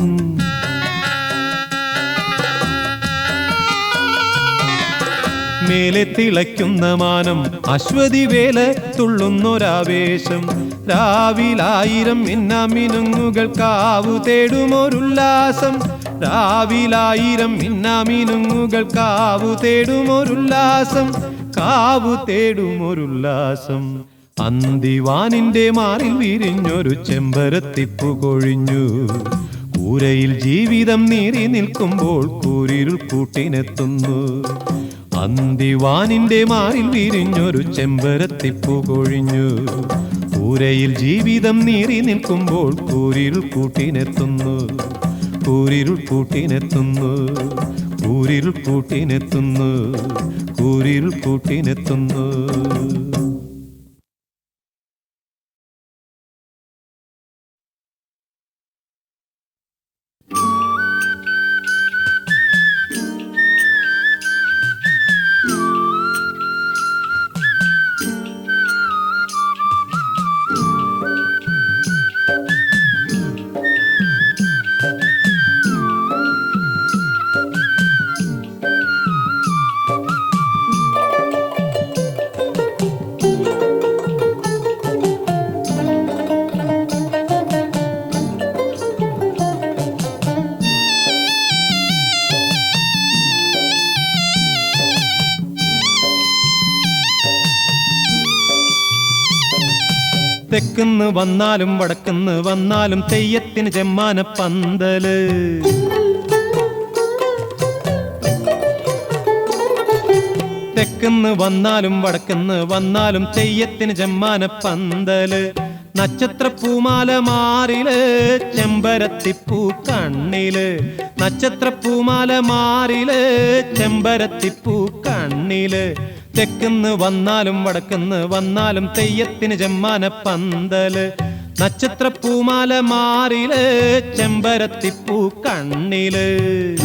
മേലെ തിളയ്ക്കുന്ന മാനം അശ്വതി വേല തുള്ളുന്നൊരാവേശം. രാവിലായിരം മിന്നാമിനുങ്ങുകൾ കാവു തേടുമൊരുല്ലാസം. രാവിലായിരം മിന്നാമിനുങ്ങുകൾ കാവു തേടുമൊരുല്ലാസം. കാവു തേടുമൊരുല്ലാസം. അന്തിവാനിന്റെ മാറിൽ വിരിഞ്ഞൊരു ചെമ്പരത്തിപ്പൂ കൊഴിഞ്ഞു. കൂരയിൽ ജീവിതം നീറി നിൽക്കുമ്പോൾ കൂരിരുൾ കൂട്ടിനെത്തുന്നു. അന്തിവാനിന്റെ മാറിൽ വിരിഞ്ഞൊരു ചെമ്പരത്തിപ്പൂ കൊഴിഞ്ഞു. കൂരയിൽ ജീവിതം നീറി നിൽക്കുമ്പോൾ കൂരിരുൾ കൂട്ടിനെത്തുന്നു. കൂരിരുൾ കൂട്ടിനെത്തുന്നു. കൂരിരുൾ കൂട്ടിനെത്തുന്നു. കൂരിരുൾ കൂട്ടിനെത്തുന്നു. തെക്കുന്ന് വന്നാലും വടക്കുന്ന് വന്നാലും തെയ്യത്തിന് ചെമ്മാന പന്തല്. തെക്കുന്ന് വന്നാലും വടക്കുന്ന് വന്നാലും തെയ്യത്തിന് ചെമ്മാന പന്തല്. നക്ഷത്രപ്പൂമാല മാറില് ചെമ്പരത്തിപ്പൂ കണ്ണില്. നക്ഷത്രപ്പൂമാല മാറില് ചെമ്പരത്തിപ്പൂ കണ്ണില്. തെക്കുന്ന് വന്നാലും വടക്കുന്ന് വന്നാലും തെയ്യത്തിന് ചെമ്മാന പന്തല്. നക്ഷത്രപ്പൂമാല മാറില് ചെമ്പരത്തിപ്പൂ കണ്ണില്.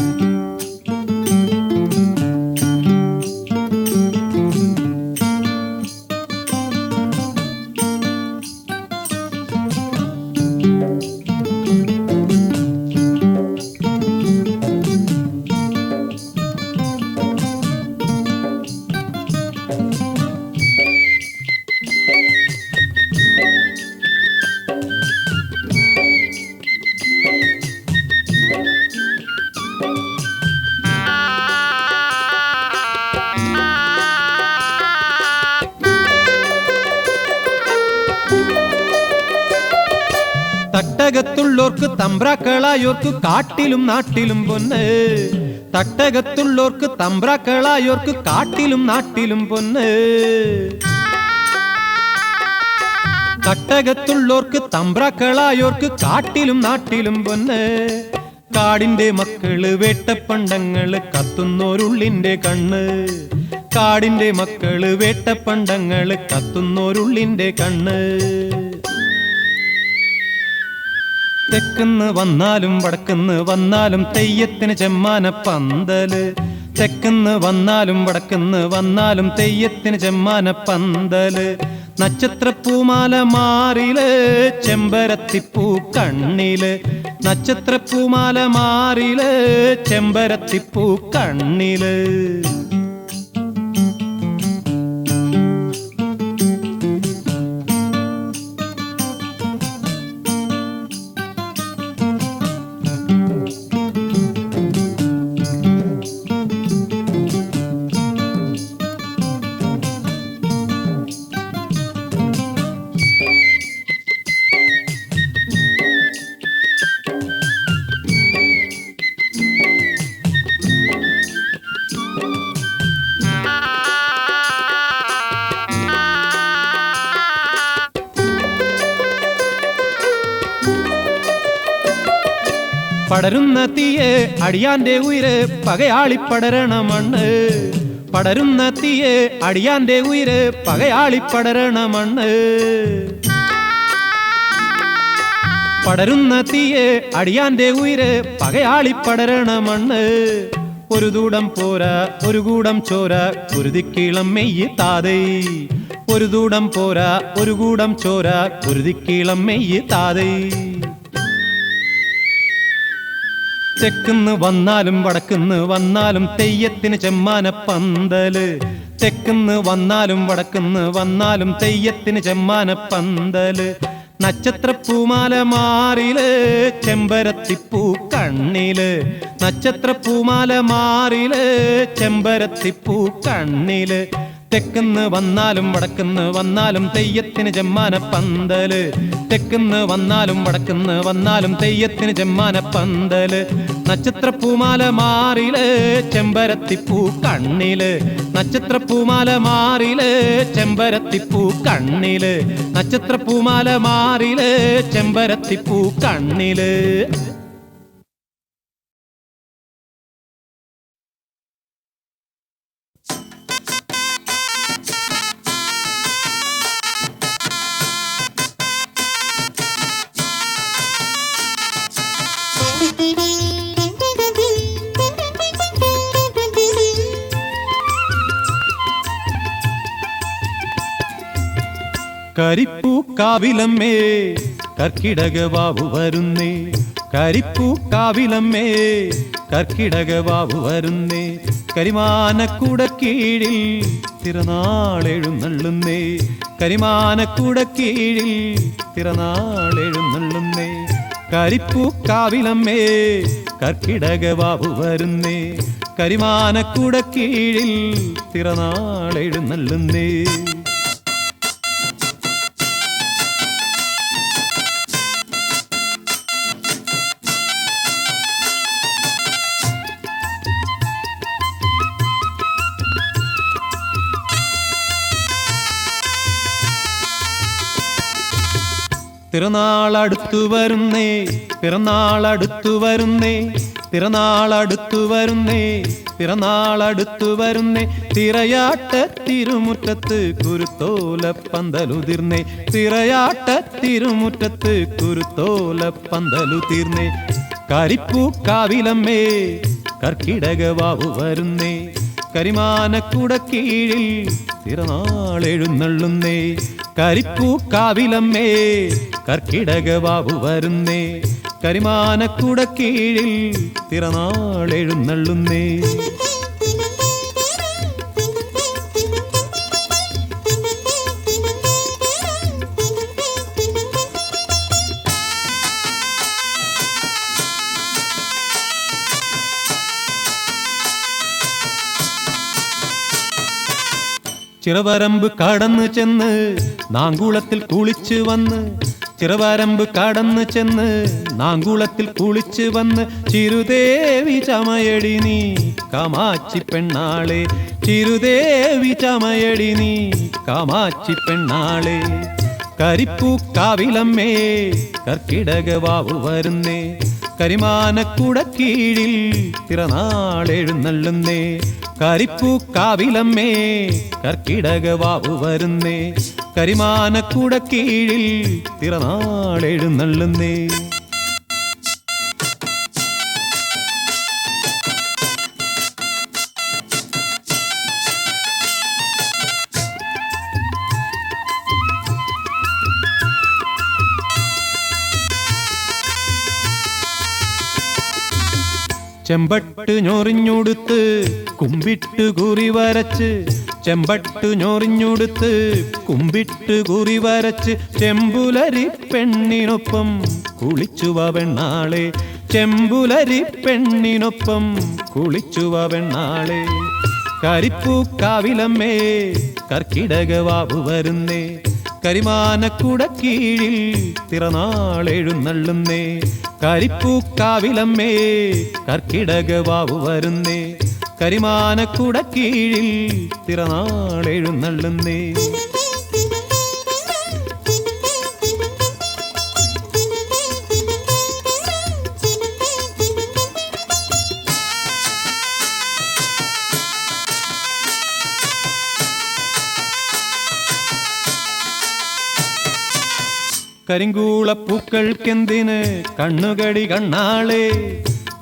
തട്ടകത്തുള്ളോർക്ക് തമ്പ്രാക്കളായോർക്ക് കാട്ടിലും നാട്ടിലും പൊന്ന്. തട്ടകത്തുള്ളോർക്ക് തമ്പ്രാക്കളായോർക്ക് കാട്ടിലും നാട്ടിലും പൊന്ന്. തട്ടകത്തുള്ളോർക്ക് തമ്പ്രാക്കളായോർക്ക് കാട്ടിലും നാട്ടിലും പൊന്ന്. കാടിന്റെ മക്കള് വേട്ടപ്പണ്ടങ്ങള് കത്തുന്നോരുള്ളിന്റെ കണ്ണ്. കാടിന്റെ മക്കള് വേട്ടപ്പണ്ടങ്ങള് കത്തുന്നോരുള്ളിന്റെ കണ്ണ്. തെക്കുന്ന് വന്നാലും വടക്കുന്ന് വന്നാലും തെയ്യത്തിന് ചെമ്മാന പന്തല്. തെക്കുന്ന് വന്നാലും വടക്കുന്ന് വന്നാലും തെയ്യത്തിന് ചെമ്മാന പന്തല്. നക്ഷത്രപ്പൂമാല മാറില് ചെമ്പരത്തിപ്പൂ കണ്ണില് നക്ഷത്രപ്പൂമാല മാറില് ചെമ്പരത്തിപ്പൂ കണ്ണില് പടരുന്ന തീയെ അടിയാന്റെ ഉയിര് പകയാളി പടരണ മണ്ണ് പടരുന്ന തീയെ അടിയാന്റെ ഉയിര് പകയാളി പടരണ മണ്ണ് പടരുന്ന തീയെ അടിയാന്റെ ഉയിര് പകയാളി പടരണ മണ്ണ് ഒരു ദൂടം പോരാ ഒരു കൂടം ചോര കുരുതിക്കീളം മെയ്യ് താതൈ ഒരു ദൂടം പോരാ ഒരു കൂടം ചോര കുരുതിക്കീളം മെയ്യ് താതൈ തെക്കുന്ന് വന്നാലും വടക്കുന്ന് വന്നാലും തെയ്യത്തിന് ചെമ്മാന പന്തല് തെക്കുന്ന് വന്നാലും വടക്കുന്ന് വന്നാലും തെയ്യത്തിന് ചെമ്മാന പന്തല് നക്ഷത്രപ്പൂമാല മാറില് ചെമ്പരത്തിപ്പൂ കണ്ണില് നക്ഷത്രപ്പൂമാല മാറില് ചെമ്പരത്തിപ്പൂ കണ്ണില് തെക്കുന്ന് വന്നാലും വടക്കുന്ന് വന്നാലും തെയ്യത്തിന് ചെമ്മാന പന്തല് തെക്കുന്ന് വന്നാലും വടക്കുന്ന് വന്നാലും തെയ്യത്തിന് ചെമ്മാന പന്തല് നക്ഷത്രപ്പൂമാല മാറില് ചെമ്പരത്തിപ്പൂ കണ്ണില് നക്ഷത്രപ്പൂമാല മാറില് ചെമ്പരത്തിപ്പൂ കണ്ണില് നക്ഷത്രപ്പൂമാല മാറില് ചെമ്പരത്തിപ്പൂ കണ്ണില് കരിപ്പൂ കാവിലമ്മേ കർക്കിടക വാവു വരുന്നേ കരിപ്പൂ കാവിലമ്മേ കർക്കിടക വാവു വരുന്നേ കരിമാനക്കൂട കീഴിൽ തിരുനാളെഴുന്നള്ളുന്നേ കരിമാനക്കൂട കീഴിൽ തിരുനാളെഴുന്നള്ളുന്നേ കരിപ്പൂ കാവിലമ്മേ കർക്കിടക വാവു വരുന്നേ കരിമാനക്കൂട കീഴിൽ തിരുനാളെഴുന്നള്ളുന്നേ തിരുനാളടുത്തു വരുന്നേ പിറന്നാളടുത്തു വരുന്നേ തിരുനാളടുത്തു വരുന്നേ പിറന്നാളടുത്തു വരുന്നേ തിരയാട്ട തിരുമുറ്റത്ത് കുരുത്തോല പന്തലുതിർന്നേ തിരയാട്ട തിരുമുറ്റത്ത് കുരുത്തോല പന്തലുതിർന്നേ കരിപ്പൂ കാവിലമ്മേ കർക്കിടക വാവു വരുന്നേ കരിമാനക്കൂട കീഴിൽ തിരുനാളെഴുന്നള്ളുന്നേ കരിപ്പൂ കാവിലമ്മേ കർക്കിടക വാവു വരുന്നേ കരിമാനക്കൂട കീഴിൽ തിരുനാളെഴുന്നള്ളുന്നേ ചിറവരമ്പ് കടന്നു ചെന്ന് നാങ്കുളത്തിൽ കുളിച്ചു വന്ന് ചിറവരമ്പ് കടന്നു ചെന്ന് നാങ്കുളത്തിൽ കുളിച്ചു വന്ന് ചിരുദേവി ചമയടി നീ കാമാച്ചി പെണ്ണാളെ ചിരുദേവി ചമയടി നീ കാമാച്ചി പെണ്ണാളെ കരിപ്പൂ കാവിലമ്മേ കർക്കിടക വാവു വരുന്നേ കരിമാനക്കൂട കീഴിൽ തിരുനാളെഴുന്നള്ളുന്നേ കരിപ്പൂ കാവിലമ്മേ കർക്കിടക വാവു വരുന്നേ കരിമാനക്കൂട കീഴിൽ തിരുനാളെഴുന്നള്ളുന്നേ ചെമ്പട്ട് ഞൊറിഞ്ഞുടുത്ത് കുമ്പിട്ട് കുറി വരച്ച് ചെമ്പട്ട് ഞൊറിഞ്ഞുടുത്ത് കുമ്പിട്ട് കുറി വരച്ച് ചെമ്പുലരി പെണ്ണിനൊപ്പം കുളിച്ചുവ പെണ്ണാളെ ചെമ്പുലരി പെണ്ണിനൊപ്പം കുളിച്ചുവ പെണ്ണാളെ കരിപ്പൂക്കാവിലമ്മേ കർക്കിടകവാവ് വരുന്നേ കരിമാനക്കുട കീഴിൽ തിറനാളെഴുന്നള്ളുന്നേ കരിപ്പൂക്കാവിലമ്മേ കർക്കിടകവാവ് വരുന്നേ കരിമാനക്കുട കീഴിൽ തിറനാളെഴുന്നള്ളുന്നേ കരിങ്കൂളപ്പൂക്കൾക്കെന്തിന് കണ്ണുകടി കണ്ണാളെ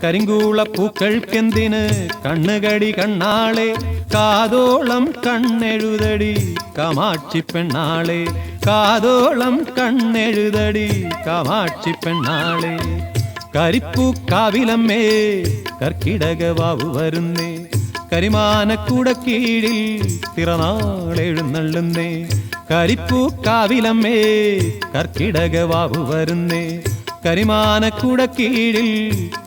കരിങ്കൂളപ്പൂക്കൾക്കെന്തിന് കണ്ണുകടി കണ്ണാളെ കാതോളം കണ്ണെഴുതടി കാമാക്ഷി പെണ്ണാളെ കാതോളം കണ്ണെഴുതടി കാമാക്ഷി പെണ്ണാളെ കരിപ്പൂക്കാവിലമ്മേ കർക്കിടകവാവ് വരുന്നേ കരിമാനക്കുട കീഴിൽ തിറനാളെഴുന്നള്ളുന്നേ കരിപ്പൂക്കാവിലമ്മേ കർക്കിടകവാവ് വരുന്നേ കരിമാനക്കുട കീഴിൽ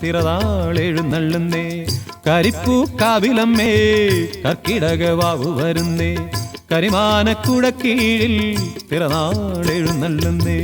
തിറനാളെഴുന്നള്ളുന്നേ കരിപ്പൂക്കാവിലമ്മേ കർക്കിടകവാവ് വരുന്നേ കരിമാനക്കുട കീഴിൽ തിറനാളെഴുന്നള്ളുന്നേ